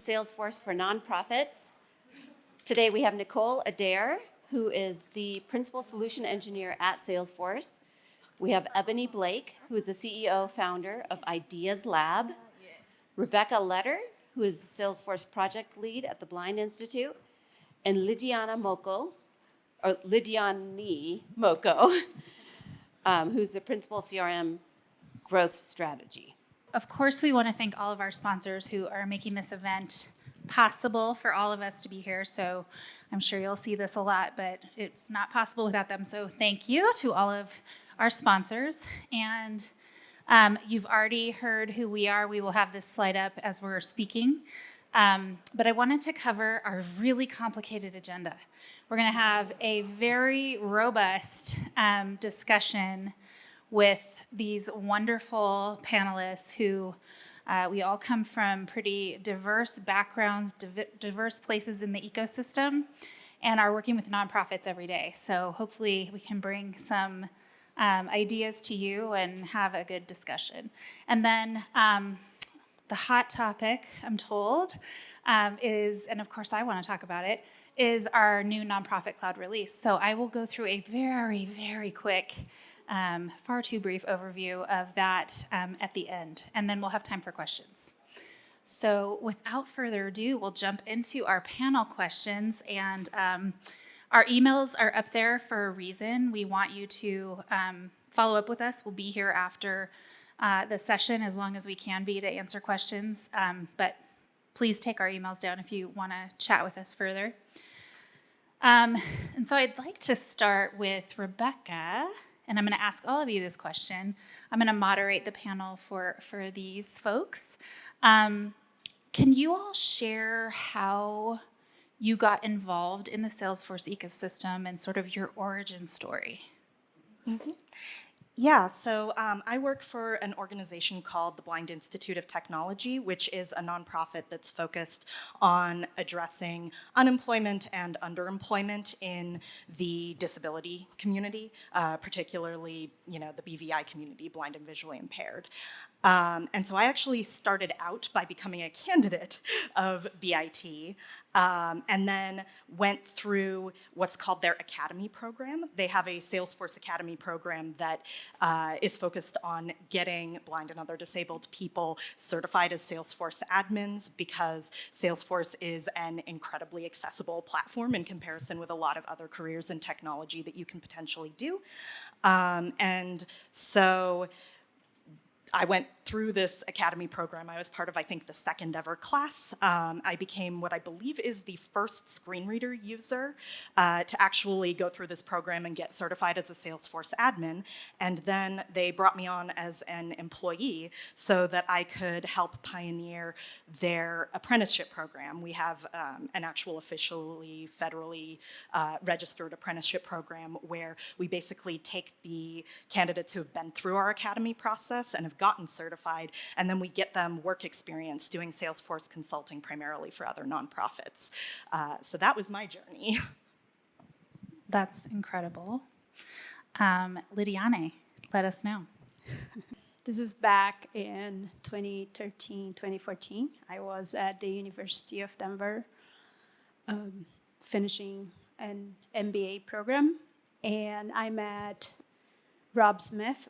Salesforce for Nonprofits. Today we have Nicole Adair, who is the Principal Solution Engineer at Salesforce. We have Eboni Blake, who is the CEO founder of Ideas Lab. Rebecca Letter, who is the Salesforce Project Lead at the Blind Institute. And Lidiane Mocko, who's the Principal CRM Growth Strategy. Of course, we want to thank all of our sponsors who are making this event possible for all of us to be here. So I'm sure you'll see this a lot, but it's not possible without them. So thank you to all of our sponsors. And you've already heard who we are. We will have this slide up as we're speaking. But I wanted to cover our really complicated agenda. We're going to have a very robust discussion with these wonderful panelists who we all come from pretty diverse backgrounds, diverse places in the ecosystem, and are working with nonprofits every day. So hopefully we can bring some ideas to you and have a good discussion. And then the hot topic, I'm told, is, and of course I want to talk about it, is our new nonprofit cloud release. So I will go through a very, very quick, far too brief overview of that at the end, and then we'll have time for questions. So without further ado, we'll jump into our panel questions, and our emails are up there for a reason. We want you to follow up with us. We'll be here after the session as long as we can be to answer questions, but please take our emails down if you want to chat with us further. And so I'd like to start with Rebecca, and I'm going to ask all of you this question. I'm going to moderate the panel for these folks. Can you all share how you got involved in the Salesforce ecosystem and sort of your origin story? Mm-hmm. Yeah, so I work for an organization called the Blind Institute of Technology, which is a nonprofit that's focused on addressing unemployment and underemployment in the disability community, particularly, the BVI community, blind and visually impaired. And so I actually started out by becoming a candidate of BIT, and then went through what's called their Academy program. They have a Salesforce Academy program that is focused on getting blind and other disabled people certified as Salesforce admins, because Salesforce is an incredibly accessible platform in comparison with a lot of other careers in technology that you can potentially do. And so I went through this Academy program. I was part of, I think, the second ever class. I became what I believe is the first screen reader user to actually go through this program and get certified as a Salesforce admin. And then they brought me on as an employee so that I could help pioneer their apprenticeship program. We have an actual officially federally registered apprenticeship program where we basically take the candidates who have been through our Academy process and have gotten certified, and then we get them work experience doing Salesforce consulting primarily for other nonprofits. So that was my journey. That's incredible. Lidiane, let us know. This is back in 2013, 2014. I was at the University of Denver finishing an MBA program, and I met Rob Smith,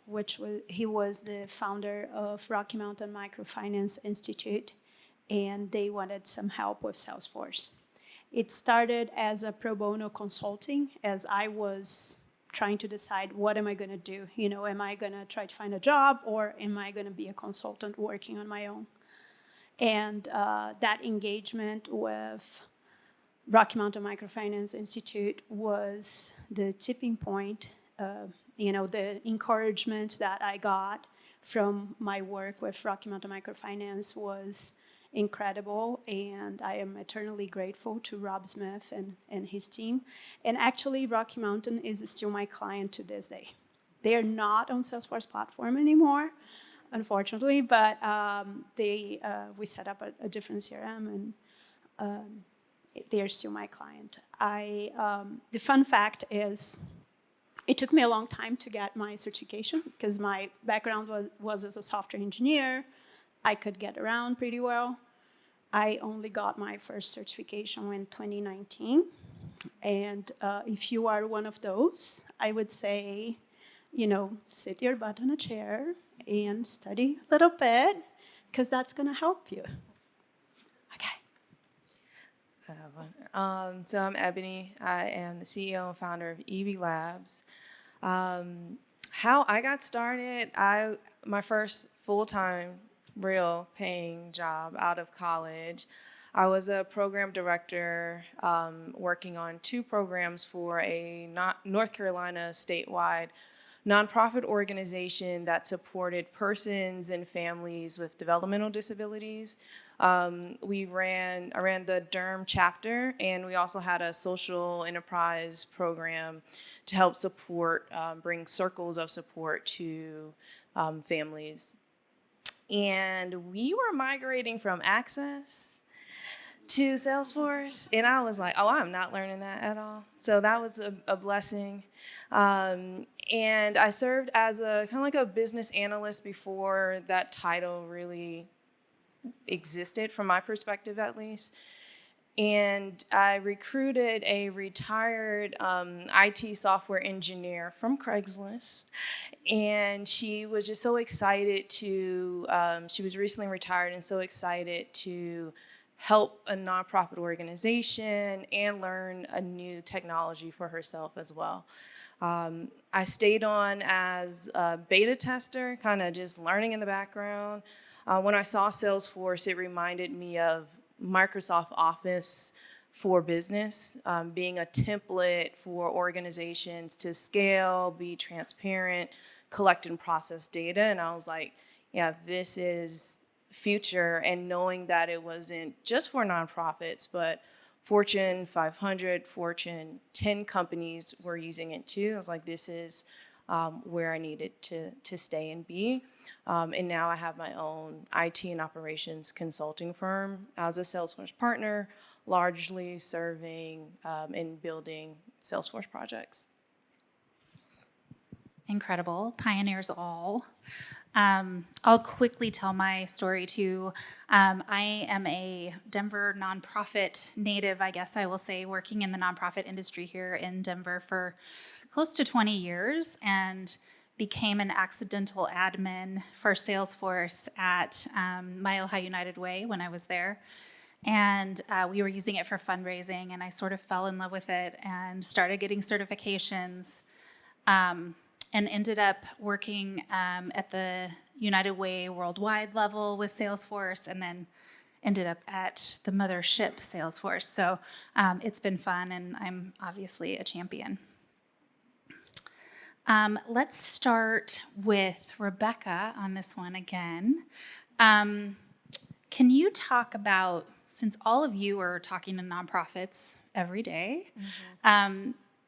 he was the founder of Rocky Mountain Microfinance Institute, and they wanted some help with Salesforce. It started as a pro bono consulting, as I was trying to decide, what am I going to do? Am I going to try to find a job, or am I going to be a consultant working on my own? And that engagement with Rocky Mountain Microfinance Institute was the tipping point. The encouragement that I got from my work with Rocky Mountain Microfinance was incredible, and I am eternally grateful to Rob Smith and his team. And actually, Rocky Mountain is still my client to this day. They're not on Salesforce platform anymore, unfortunately, but we set up a different CRM, and they're still my client. The fun fact is, it took me a long time to get my certification because my background was as a software engineer. I could get around pretty well. I only got my first certification in 2019. And if you are one of those, I would say, sit your butt in a chair and study a little bit, because that's going to help you. Okay. So I'm Eboni. I am the CEO and founder of EV Labs. How I got started, my first full-time, real paying job out of college, I was a program director working on 2 programs for a North Carolina statewide nonprofit organization that supported persons and families with developmental disabilities. I ran the Durham chapter, and we also had a social enterprise program to help support, bring circles of support to families. And we were migrating from Access to Salesforce, and I was like, oh, I'm not learning that at all. So that was a blessing. And I served as a kind of like a business analyst before that title really existed, from my perspective at least. And I recruited a retired IT software engineer from Craigslist. And she was just so excited she was recently retired and so excited to help a nonprofit organization and learn a new technology for herself as well. I stayed on as a beta tester, kind of just learning in the background. When I saw Salesforce, it reminded me of Microsoft Office for business, being a template for organizations to scale, be transparent, collect and process data. And I was like, yeah, this is future. And knowing that it wasn't just for nonprofits, but Fortune 500, Fortune 10 companies were using it too. I was like, this is where I needed to stay and be. And now I have my own IT and operations consulting firm as a Salesforce partner, largely serving and building Salesforce projects. Incredible. Pioneers all. I'll quickly tell my story too. I am a Denver nonprofit native, I guess I will say, working in the nonprofit industry here in Denver for close to 20 years, and became an accidental admin for Salesforce at Mile High United Way when I was there. And we were using it for fundraising, and I sort of fell in love with it and started getting certifications. And ended up working at the United Way worldwide level with Salesforce, and then ended up at the mothership Salesforce. So it's been fun, and I'm obviously a champion. Let's start with Rebecca on this one again. Can you talk about, since all of you are talking to nonprofits every day,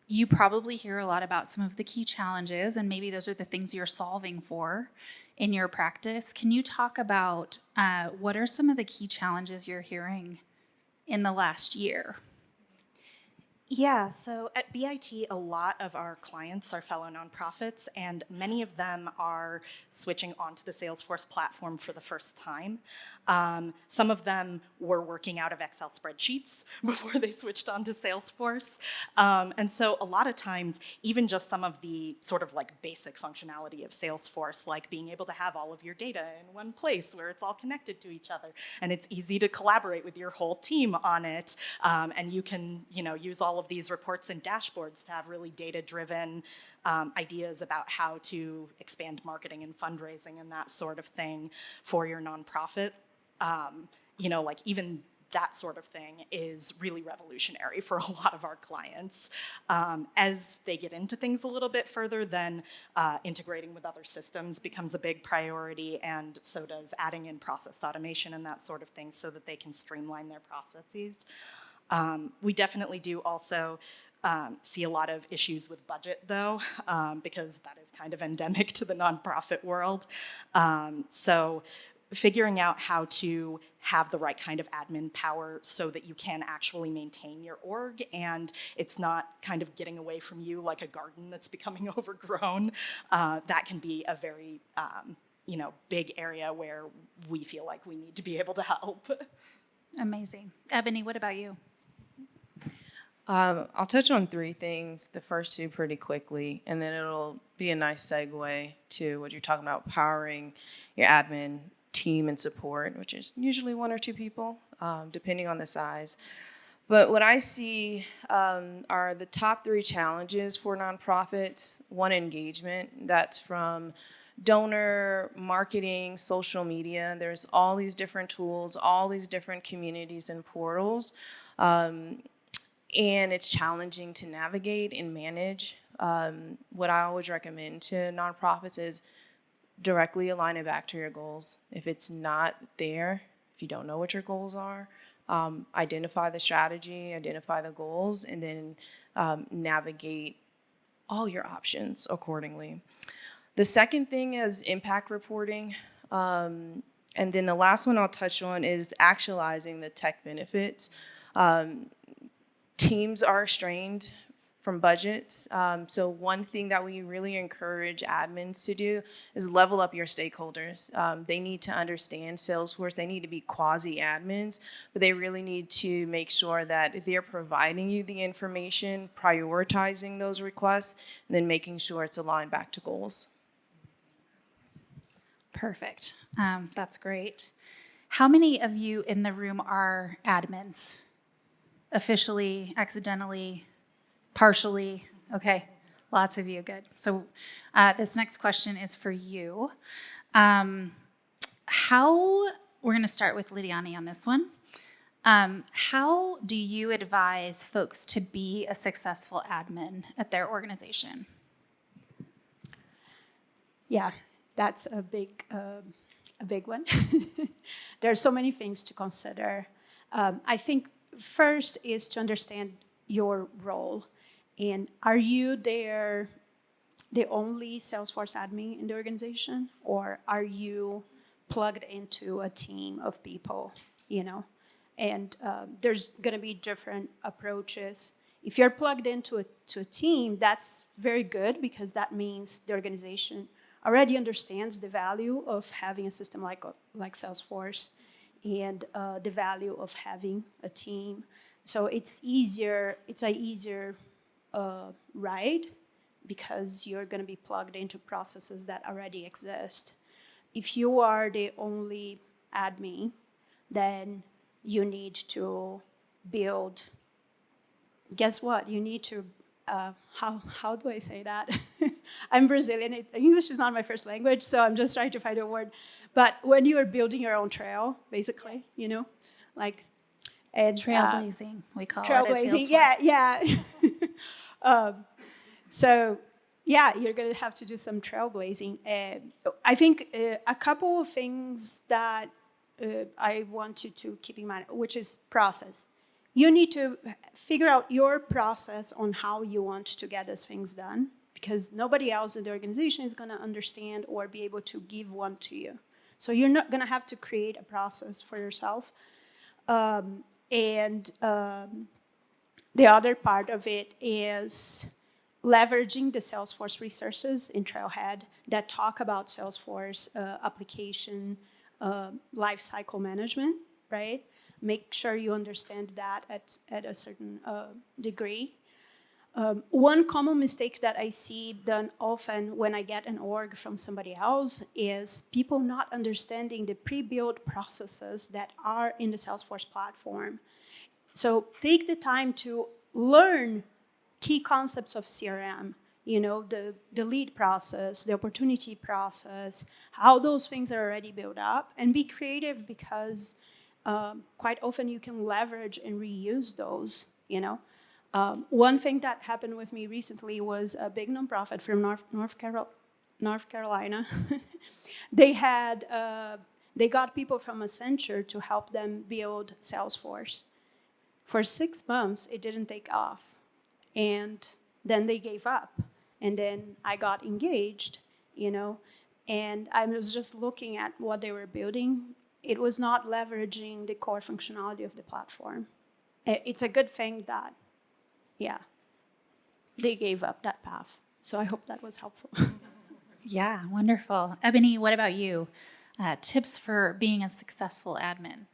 you probably hear a lot about some of the key challenges, and maybe those are the things you're solving for in your practice. Can you talk about what are some of the key challenges you're hearing in the last year? Yeah, so at BIT, a lot of our clients are fellow nonprofits, and many of them are switching onto the Salesforce platform for the first time. Some of them were working out of Excel spreadsheets before they switched onto Salesforce. And so a lot of times, even just some of the sort of like basic functionality of Salesforce, like being able to have all of your data in one place where it's all connected to each other, and it's easy to collaborate with your whole team on it, and you can, use all of these reports and dashboards to have really data-driven ideas about how to expand marketing and fundraising and that sort of thing for your nonprofit. Like even that sort of thing is really revolutionary for a lot of our clients. As they get into things a little bit further, then integrating with other systems becomes a big priority, and so does adding in process automation and that sort of thing so that they can streamline their processes. We definitely do also see a lot of issues with budget, though, because that is kind of endemic to the nonprofit world. So figuring out how to have the right kind of admin power so that you can actually maintain your org and it's not kind of getting away from you like a garden that's becoming overgrown, that can be a very big area where we feel like we need to be able to help. Amazing. Ebony, what about you? I'll touch on three things, the first two pretty quickly, and then it'll be a nice segue to what you're talking about, powering your admin team and support, which is usually one or two people, depending on the size. But what I see are the top three challenges for nonprofits. One, engagement. That's from donor, marketing, social media. There's all these different tools, all these different communities and portals. And it's challenging to navigate and manage. What I always recommend to nonprofits is directly align it back to your goals. If it's not there, if you don't know what your goals are, identify the strategy, identify the goals, and then navigate all your options accordingly. The second thing is impact reporting. And then the last one I'll touch on is actualizing the tech benefits. Teams are strained from budgets. So one thing that we really encourage admins to do is level up your stakeholders. They need to understand Salesforce. They need to be quasi-admins, but they really need to make sure that they're providing you the information, prioritizing those requests, and then making sure it's aligned back to goals. Perfect. That's great. How many of you in the room are admins? Officially, accidentally, partially? Okay, lots of you, good. So this next question is for you. We're going to start with Lidiane on this one. How do you advise folks to be a successful admin at their organization? Yeah, that's a big one. There are so many things to consider. I think first is to understand your role. And are you the only Salesforce admin in the organization? Or are you plugged into a team of people, And there's going to be different approaches. If you're plugged into a team, that's very good because that means the organization already understands the value of having a system like Salesforce and the value of having a team. So it's an easier ride because you're going to be plugged into processes that already exist. If you are the only admin, then you need to build, guess what? You need to, how do I say that? I'm Brazilian, English is not my first language, so I'm just trying to find a word. But when you are building your own trail, basically, and Trailblazing, we call it. Trailblazing, yeah. So, yeah, you're going to have to do some trailblazing. I think a couple of things that I want you to keep in mind, which is process. You need to figure out your process on how you want to get these things done, because nobody else in the organization is going to understand or be able to give one to you. So you're not going to have to create a process for yourself. And the other part of it is leveraging the Salesforce resources in Trailhead that talk about Salesforce application lifecycle management, right? Make sure you understand that at a certain degree. One common mistake that I see done often when I get an org from somebody else is people not understanding the pre-built processes that are in the Salesforce platform. So take the time to learn key concepts of CRM, the lead process, the opportunity process, how those things are already built up, and be creative because quite often you can leverage and reuse those, One thing that happened with me recently was a big nonprofit from North Carolina. They got people from Accenture to help them build Salesforce. For 6 months, it didn't take off. And then they gave up. And then I got engaged, and I was just looking at what they were building. It was not leveraging the core functionality of the platform. It's a good thing that, they gave up that path. So I hope that was helpful. Yeah, wonderful. Ebony, what about you? Tips for being a successful admin?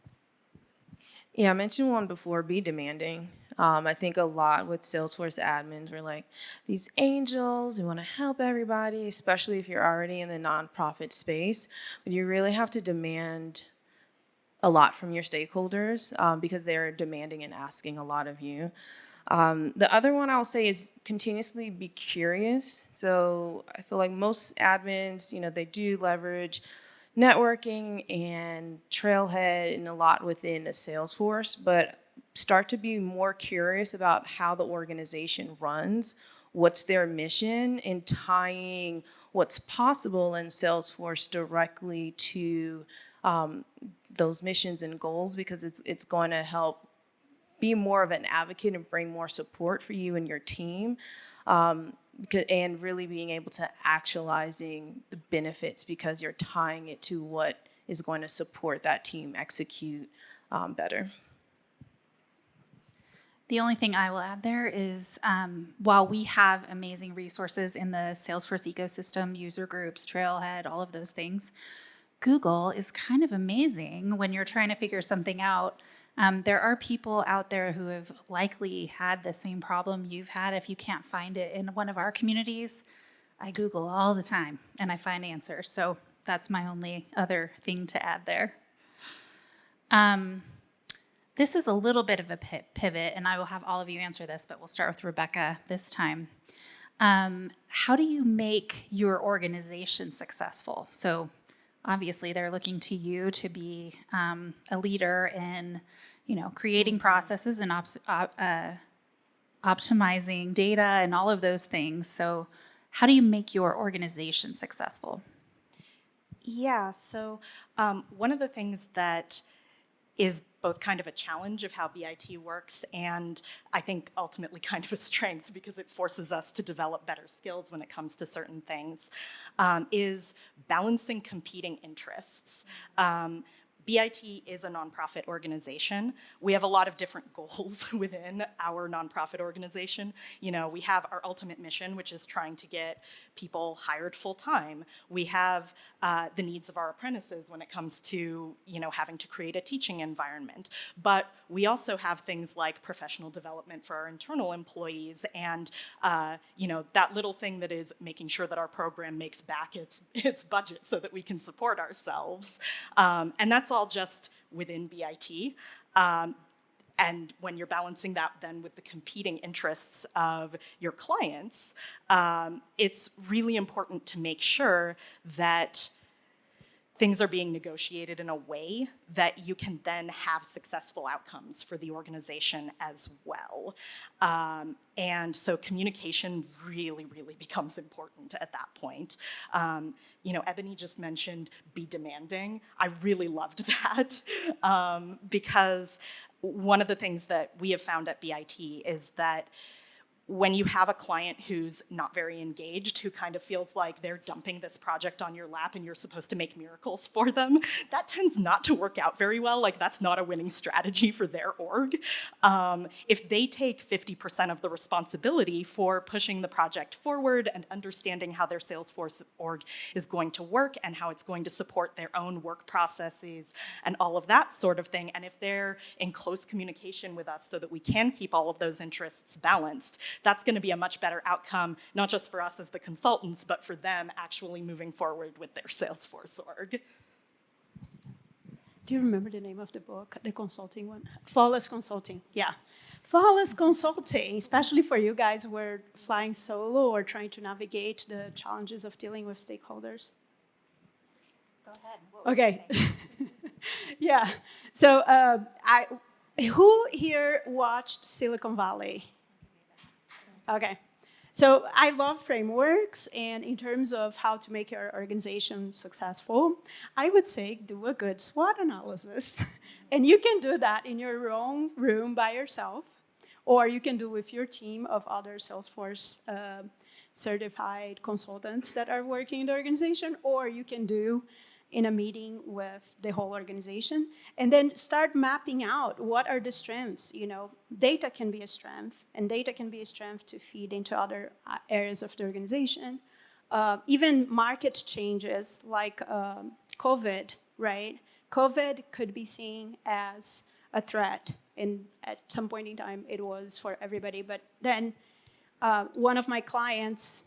Yeah, I mentioned one before, be demanding. I think a lot with Salesforce admins, we're like these angels who want to help everybody, especially if you're already in the nonprofit space. But you really have to demand a lot from your stakeholders because they're demanding and asking a lot of you. The other one I'll say is continuously be curious. So I feel like most admins, they do leverage networking and Trailhead and a lot within the Salesforce, but start to be more curious about how the organization runs, what's their mission, and tying what's possible in Salesforce directly to those missions and goals, because it's going to help be more of an advocate and bring more support for you and your team, and really being able to actualizing the benefits because you're tying it to what is going to support that team execute better. The only thing I will add there is while we have amazing resources in the Salesforce ecosystem, user groups, Trailhead, all of those things, Google is kind of amazing when you're trying to figure something out. There are people out there who have likely had the same problem you've had. If you can't find it in one of our communities, I Google all the time and I find answers. So that's my only other thing to add there. This is a little bit of a pivot, and I will have all of you answer this, but we'll start with Rebecca this time. How do you make your organization successful? So obviously they're looking to you to be a leader in, creating processes and optimizing data and all of those things. So how do you make your organization successful? Yeah, so one of the things that is both kind of a challenge of how BIT works and I think ultimately kind of a strength because it forces us to develop better skills when it comes to certain things, is balancing competing interests. BIT is a nonprofit organization. We have a lot of different goals within our nonprofit organization. We have our ultimate mission, which is trying to get people hired full time. We have the needs of our apprentices when it comes to, having to create a teaching environment. But we also have things like professional development for our internal employees and, that little thing that is making sure that our program makes back its budget so that we can support ourselves. And that's all just within BIT. And when you're balancing that then with the competing interests of your clients, it's really important to make sure that things are being negotiated in a way that you can then have successful outcomes for the organization as well. And so communication really, really becomes important at that point. Eboni just mentioned be demanding. I really loved that because one of the things that we have found at BIT is that when you have a client who's not very engaged, who kind of feels like they're dumping this project on your lap and you're supposed to make miracles for them, that tends not to work out very well. Like, that's not a winning strategy for their org. If they take 50% of the responsibility for pushing the project forward and understanding how their Salesforce org is going to work and how it's going to support their own work processes and all of that sort of thing, and if they're in close communication with us so that we can keep all of those interests balanced, that's going to be a much better outcome, not just for us as the consultants, but for them actually moving forward with their Salesforce org. Do you remember the name of the book, the consulting one? Flawless Consulting, yeah. Flawless Consulting, especially for you guys who are flying solo or trying to navigate the challenges of dealing with stakeholders. Go ahead. Okay. Yeah. So who here watched Silicon Valley? Okay. So I love frameworks, and in terms of how to make your organization successful, I would say do a good SWOT analysis. And you can do that in your own room by yourself, or you can do with your team of other Salesforce certified consultants that are working in the organization, or you can do in a meeting with the whole organization, and then start mapping out what are the strengths. Data can be a strength, and data can be a strength to feed into other areas of the organization. Even market changes like COVID, right? COVID could be seen as a threat. And at some point in time, it was for everybody. But then one of my clients,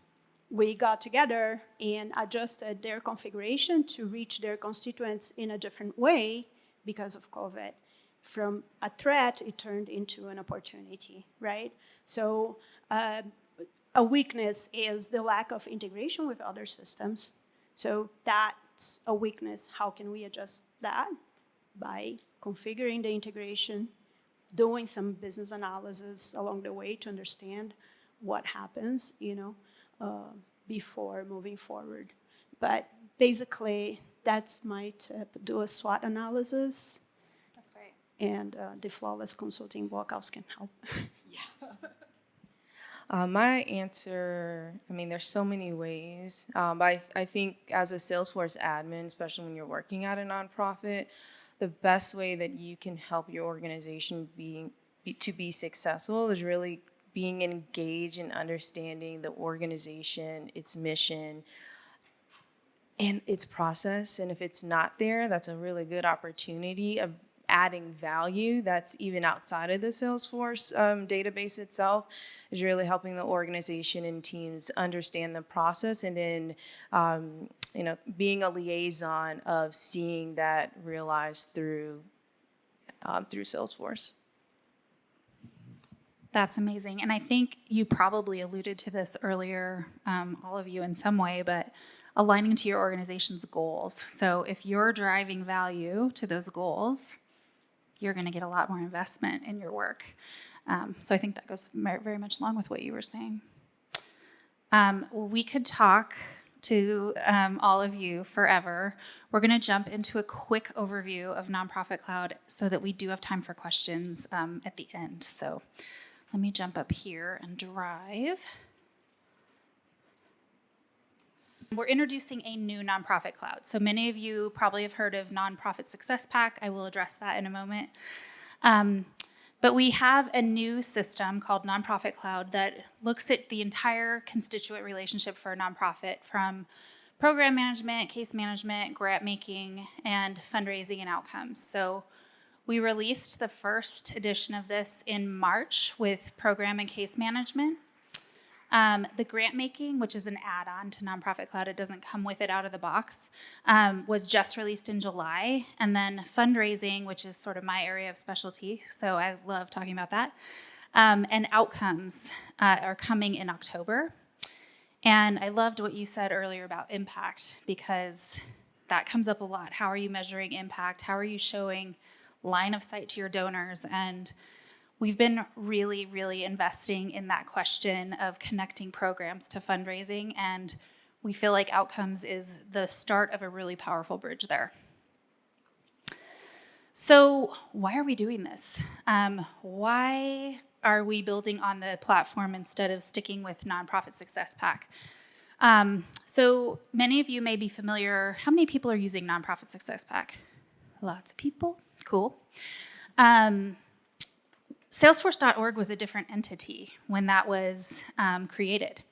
we got together and adjusted their configuration to reach their constituents in a different way because of COVID. From a threat, it turned into an opportunity, right? So a weakness is the lack of integration with other systems. So that's a weakness. How can we adjust that? By configuring the integration, doing some business analysis along the way to understand what happens, before moving forward. But basically, that's my tip. Do a SWOT analysis. That's great. And the Flawless Consulting Blockhouse can help. My answer, there's so many ways, but I think as a Salesforce admin, especially when you're working at a nonprofit, the best way that you can help your organization to be successful is really being engaged in understanding the organization, its mission, and its process. And if it's not there, that's a really good opportunity of adding value that's even outside of the Salesforce database itself, is really helping the organization and teams understand the process, and then being a liaison of seeing that realized through Salesforce. That's amazing. And I think you probably alluded to this earlier, all of you in some way, but aligning to your organization's goals. So if you're driving value to those goals, you're going to get a lot more investment in your work. So I think that goes very much along with what you were saying. We could talk to all of you forever. We're going to jump into a quick overview of Nonprofit Cloud so that we do have time for questions at the end. So let me jump up here and drive. We're introducing a new nonprofit cloud. So many of you probably have heard of Nonprofit Success Pack. I will address that in a moment. But we have a new system called Nonprofit Cloud that looks at the entire constituent relationship for a nonprofit, from program management, case management, grant making, and fundraising and outcomes. So we released the first edition of this in March with program and case management. The grant making, which is an add-on to Nonprofit Cloud, it doesn't come with it out of the box, was just released in July. And then fundraising, which is sort of my area of specialty, so I love talking about that, and outcomes are coming in October. And I loved what you said earlier about impact, because that comes up a lot. How are you measuring impact? How are you showing line of sight to your donors? And we've been really, really investing in that question of connecting programs to fundraising, and we feel like outcomes is the start of a really powerful bridge there. So why are we doing this? Why are we building on the platform instead of sticking with Nonprofit Success Pack? So many of you may be familiar. How many people are using Nonprofit Success Pack? Lots of people. Cool. Salesforce.org was a different entity when that was created.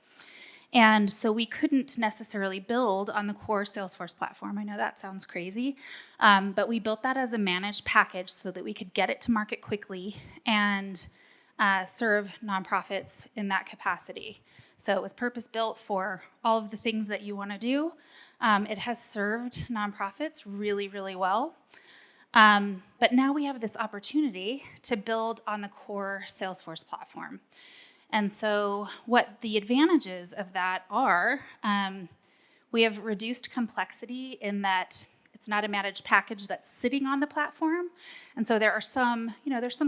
And so we couldn't necessarily build on the core Salesforce platform. I know that sounds crazy, but we built that as a managed package so that we could get it to market quickly and serve nonprofits in that capacity. So it was purpose-built for all of the things that you want to do. It has served nonprofits really, really well. But now we have this opportunity to build on the core Salesforce platform. And so what the advantages of that are, we have reduced complexity in that it's not a managed package that's sitting on the platform. And so there's some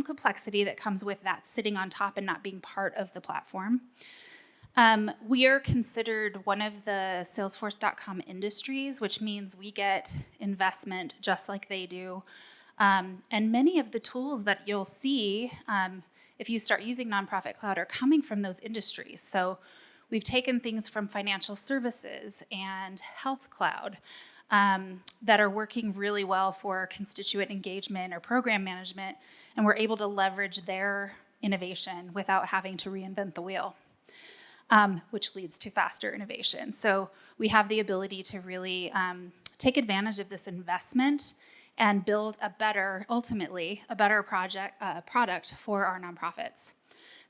complexity that comes with that sitting on top and not being part of the platform. We are considered one of the Salesforce.com industries, which means we get investment just like they do. And many of the tools that you'll see if you start using Nonprofit Cloud are coming from those industries. So we've taken things from financial services and health cloud that are working really well for constituent engagement or program management, and we're able to leverage their innovation without having to reinvent the wheel. Which leads to faster innovation. So we have the ability to really take advantage of this investment and build ultimately, a better product for our nonprofits.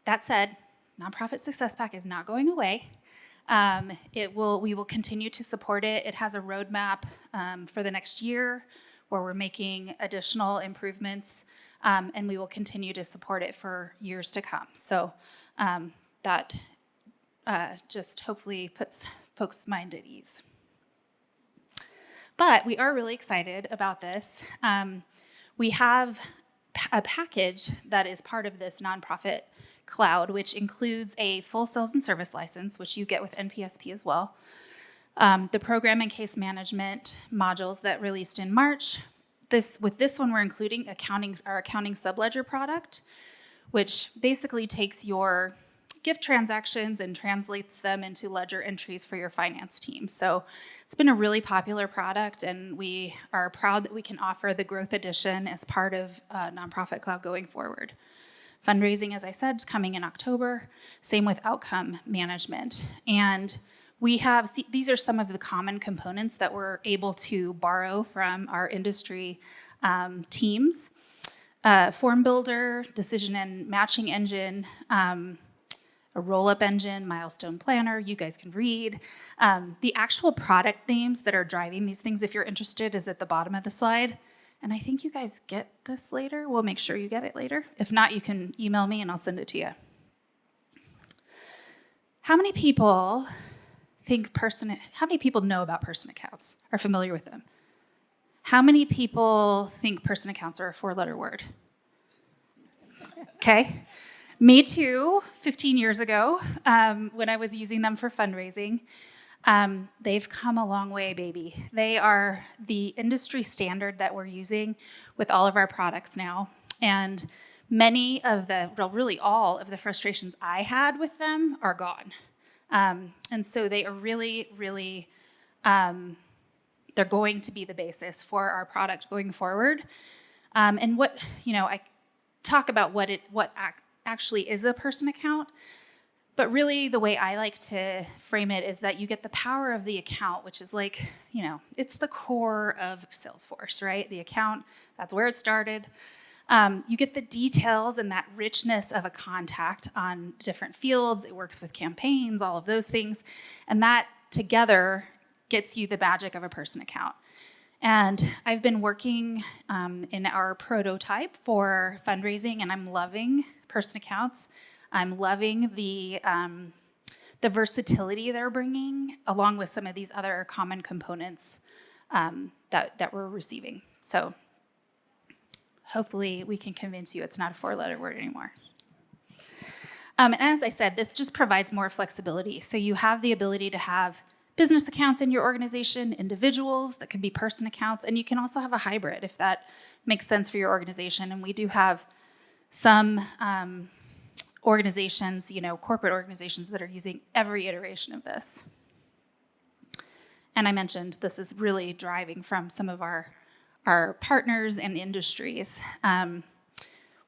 That said, Nonprofit Success Pack is not going away. We will continue to support it. It has a roadmap for the next year where we're making additional improvements, and we will continue to support it for years to come. So that just hopefully puts folks' mind at ease. But we are really excited about this. We have a package that is part of this nonprofit cloud, which includes a full sales and service license, which you get with NPSP as well. The program and case management modules that released in March. With this one, we're including our accounting subledger product, which basically takes your gift transactions and translates them into ledger entries for your finance team. So it's been a really popular product, and we are proud that we can offer the Growth Edition as part of Nonprofit Cloud going forward. Fundraising, as I said, is coming in October. Same with outcome management. And these are some of the common components that we're able to borrow from our industry teams. Form builder, decision and matching engine, a roll-up engine, milestone planner, you guys can read. The actual product names that are driving these things, if you're interested, is at the bottom of the slide. And I think you guys get this later. We'll make sure you get it later. If not, you can email me and I'll send it to you. How many people know about person accounts, are familiar with them? How many people think person accounts are a 4-letter word? Okay. Me too, 15 years ago, when I was using them for fundraising. They've come a long way, baby. They are the industry standard that we're using with all of our products now. And really all of the frustrations I had with them are gone. And so they are really, really, they're going to be the basis for our product going forward. And I talk about what actually is a person account, but really the way I like to frame it is that you get the power of the account, which is it's the core of Salesforce, right? The account, that's where it started. You get the details and that richness of a contact on different fields. It works with campaigns, all of those things. And that together gets you the magic of a person account. And I've been working in our prototype for fundraising, and I'm loving person accounts. I'm loving the versatility they're bringing, along with some of these other common components that we're receiving. So hopefully we can convince you it's not a 4-letter word anymore. And as I said, this just provides more flexibility. So you have the ability to have business accounts in your organization, individuals that could be person accounts, and you can also have a hybrid if that makes sense for your organization. And we do have some organizations, corporate organizations that are using every iteration of this. And I mentioned this is really driving from some of our partners and industries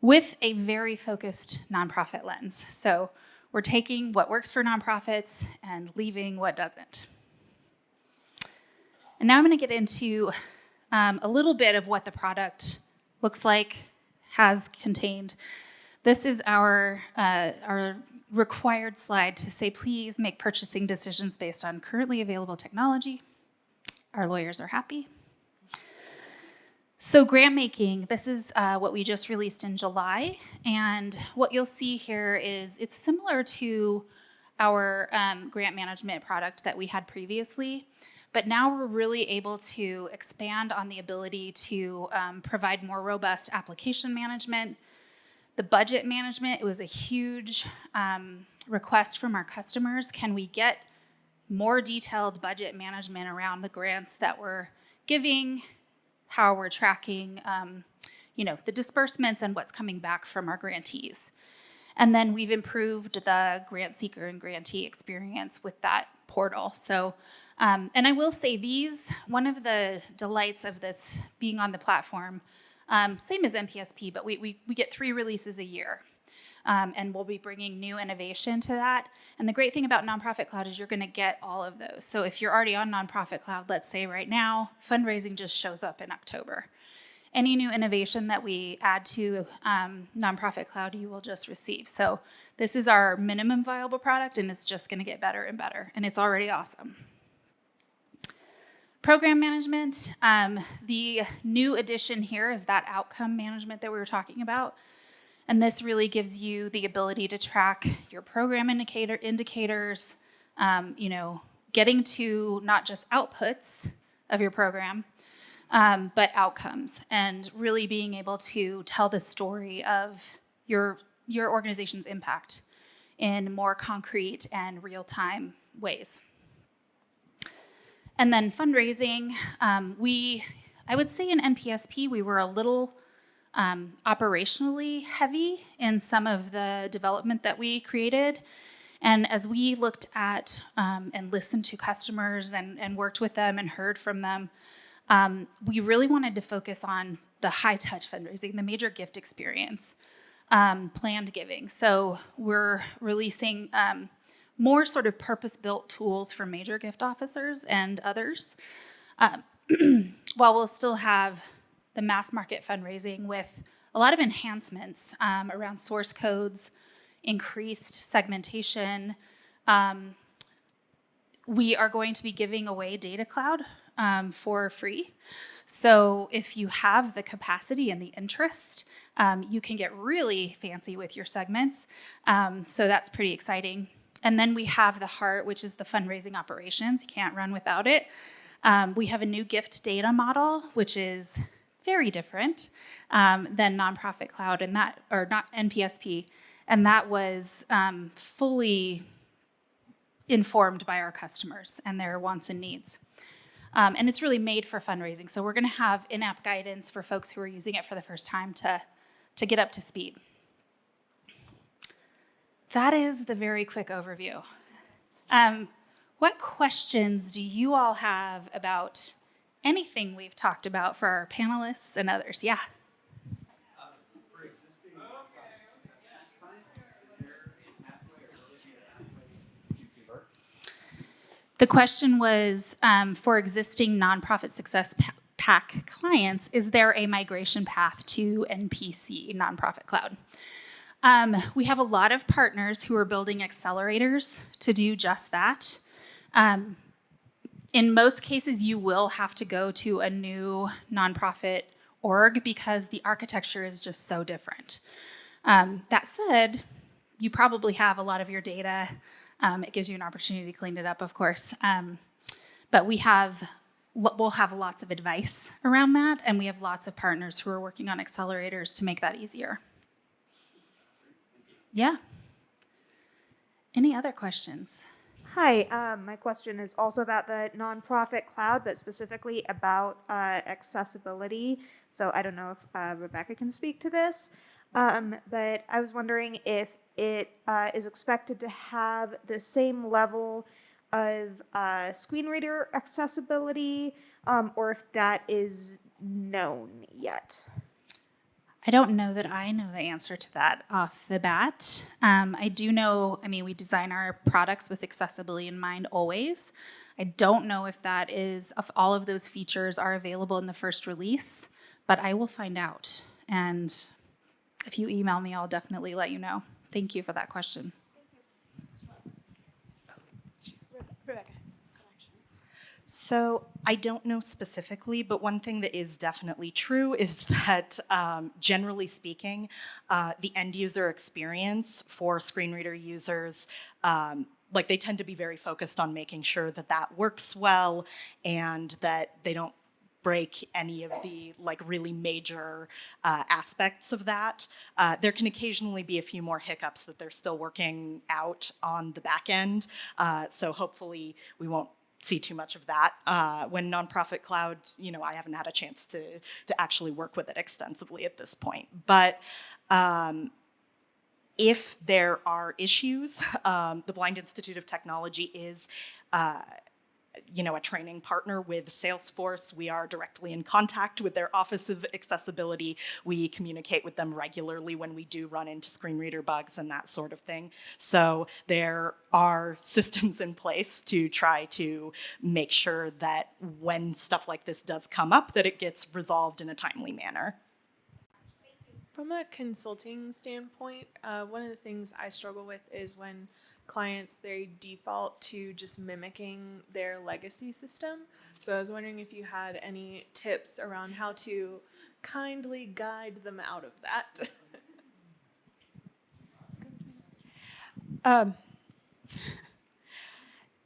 with a very focused nonprofit lens. So we're taking what works for nonprofits and leaving what doesn't. And now I'm going to get into a little bit of what the product looks like, has contained. This is our required slide to say, please make purchasing decisions based on currently available technology. Our lawyers are happy. So grant making, this is what we just released in July. And what you'll see here is it's similar to our grant management product that we had previously. But now we're really able to expand on the ability to provide more robust application management. The budget management, it was a huge request from our customers. Can we get more detailed budget management around the grants that we're giving, how we're tracking the disbursements and what's coming back from our grantees? And then we've improved the grant seeker and grantee experience with that portal. So, and I will say one of the delights of this being on the platform, same as NPSP, but we get 3 releases a year. And we'll be bringing new innovation to that. And the great thing about Nonprofit Cloud is you're going to get all of those. So if you're already on Nonprofit Cloud, let's say right now, fundraising just shows up in October. any new innovation that we add to Nonprofit Cloud, you will just receive. So this is our minimum viable product, and it's just going to get better and better, and it's already awesome. Program management, the new addition here is that outcome management that we were talking about. And this really gives you the ability to track your program indicators, getting to not just outputs of your program, but outcomes, and really being able to tell the story of your organization's impact in more concrete and real-time ways. And then fundraising, I would say in NPSP, we were a little operationally heavy in some of the development that we created. And as we looked at and listened to customers and worked with them and heard from them, we really wanted to focus on the high-touch fundraising, the major gift experience, planned giving. So we're releasing more sort of purpose-built tools for major gift officers and others, while we'll still have the mass market fundraising with a lot of enhancements around source codes, increased segmentation. We are going to be giving away Data Cloud for free. So if you have the capacity and the interest, you can get really fancy with your segments. So that's pretty exciting. And then we have the heart, which is the fundraising operations. You can't run without it. We have a new gift data model, which is very different than Nonprofit Cloud, and that, or not NPSP, and that was fully informed by our customers and their wants and needs. And it's really made for fundraising. So we're going to have in-app guidance for folks who are using it for the first time to get up to speed. That is the very quick overview. What questions do you all have about anything we've talked about for our panelists and others? Yeah. For existing clients, is there a pathway or will there be a pathway to convert? The question was, for existing Nonprofit Success Pack clients, is there a migration path to NPC, Nonprofit Cloud? We have a lot of partners who are building accelerators to do just that. In most cases, you will have to go to a new nonprofit org because the architecture is just so different. That said, you probably have a lot of your data. It gives you an opportunity to clean it up, of course. But we'll have lots of advice around that, and we have lots of partners who are working on accelerators to make that easier. Yeah. Any other questions? Hi, my question is also about the nonprofit cloud, but specifically about accessibility. So I don't know if Rebecca can speak to this, but I was wondering if it is expected to have the same level of screen reader accessibility, or if that is known yet. I don't know that I know the answer to that off the bat. I do know, we design our products with accessibility in mind always. I don't know if all of those features are available in the first release, but I will find out. And if you email me, I'll definitely let you know. Thank you for that question. Rebecca. So I don't know specifically, but one thing that is definitely true is that generally speaking, the end user experience for screen reader users, they tend to be very focused on making sure that that works well and that they don't break any of the really major aspects of that. There can occasionally be a few more hiccups that they're still working out on the back end. So hopefully we won't see too much of that. When Nonprofit Cloud, I haven't had a chance to actually work with it extensively at this point. But if there are issues, the Blind Institute of Technology is a training partner with Salesforce. We are directly in contact with their Office of Accessibility. We communicate with them regularly when we do run into screen reader bugs and that sort of thing. So there are systems in place to try to make sure that when stuff like this does come up, that it gets resolved in a timely manner. From a consulting standpoint, one of the things I struggle with is when clients, they default to just mimicking their legacy system. So I was wondering if you had any tips around how to kindly guide them out of that.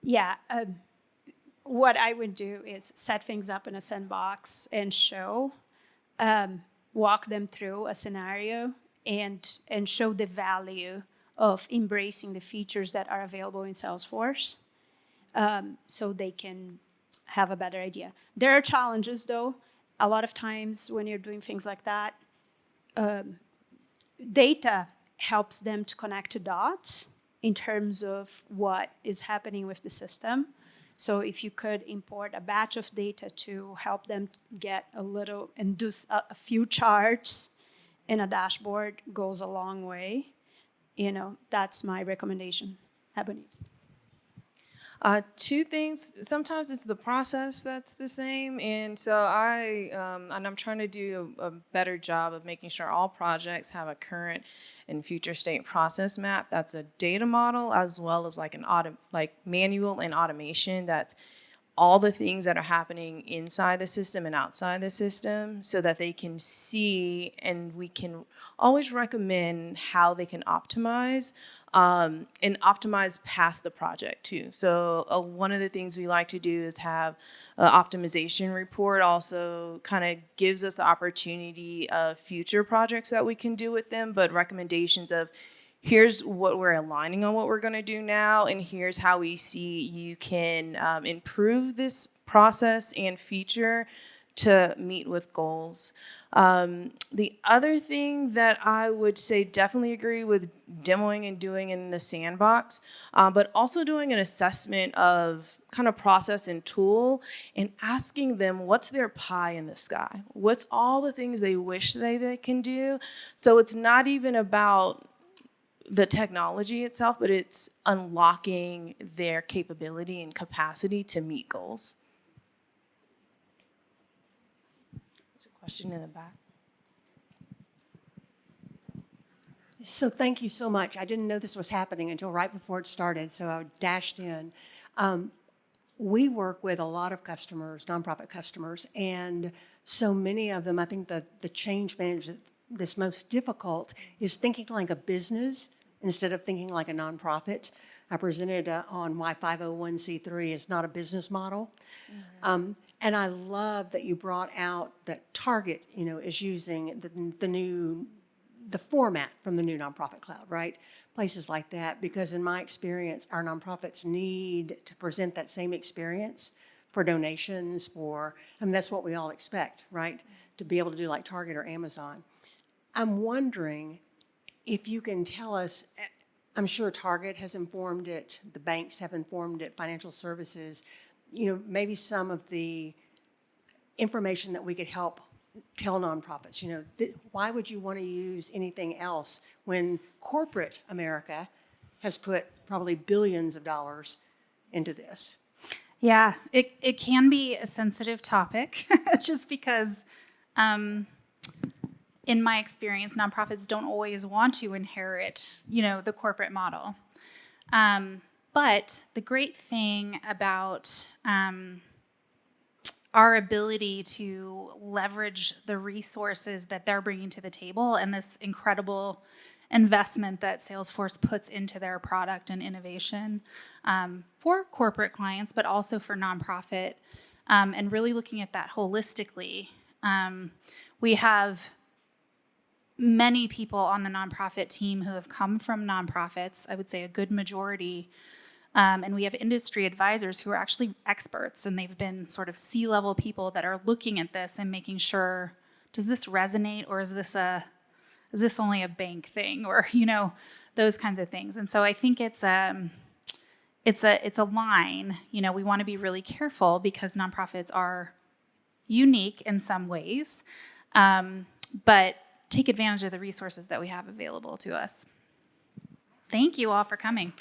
Yeah, what I would do is set things up in a sandbox and walk them through a scenario and show the value of embracing the features that are available in Salesforce, so they can have a better idea. There are challenges, though. A lot of times when you're doing things like that, data helps them to connect dots in terms of what is happening with the system. So if you could import a batch of data to help them get a little and do a few charts in a dashboard goes a long way. That's my recommendation. Eboni. Two things. Sometimes it's the process that's the same, and so I'm trying to do a better job of making sure all projects have a current and future state process map. That's a data model as well as like manual and automation. That's all the things that are happening inside the system and outside the system, so that they can see, and we can always recommend how they can optimize. And optimize past the project too. So one of the things we like to do is have an optimization report. Also kind of gives us the opportunity of future projects that we can do with them, but recommendations of here's what we're aligning on what we're going to do now, and here's how we see you can improve this process and feature to meet with goals. The other thing that I would say definitely agree with demoing and doing in the sandbox, but also doing an assessment of kind of process and tool and asking them what's their pie in the sky? What's all the things they wish they can do? So it's not even about the technology itself, but it's unlocking their capability and capacity to meet goals. Question in the back. So thank you so much. I didn't know this was happening until right before it started, so I dashed in. We work with a lot of customers, nonprofit customers, and so many of them, I think the change management that's most difficult is thinking like a business instead of thinking like a nonprofit. I presented on why 501c3 is not a business model. Mm-hmm. And I love that you brought out that Target, is using the format from the new nonprofit cloud, right? Places like that, because in my experience, our nonprofits need to present that same experience for donations, that's what we all expect, right? To be able to do like Target or Amazon. I'm wondering if you can tell us, I'm sure Target has informed it, the banks have informed it, financial services, maybe some of the information that we could help tell nonprofits, why would you want to use anything else when corporate America has put probably billions of dollars into this? Yeah, it can be a sensitive topic just because in my experience, nonprofits don't always want to inherit, the corporate model. But the great thing about our ability to leverage the resources that they're bringing to the table and this incredible investment that Salesforce puts into their product and innovation for corporate clients, but also for nonprofit, and really looking at that holistically. We have many people on the nonprofit team who have come from nonprofits, I would say a good majority, and we have industry advisors who are actually experts, and they've been sort of C-level people that are looking at this and making sure, does this resonate, or is this only a bank thing, or those kinds of things. And so I think it's it's a line. You know, we want to be really careful because nonprofits are unique in some ways, but take advantage of the resources that we have available to us. Thank you all for coming.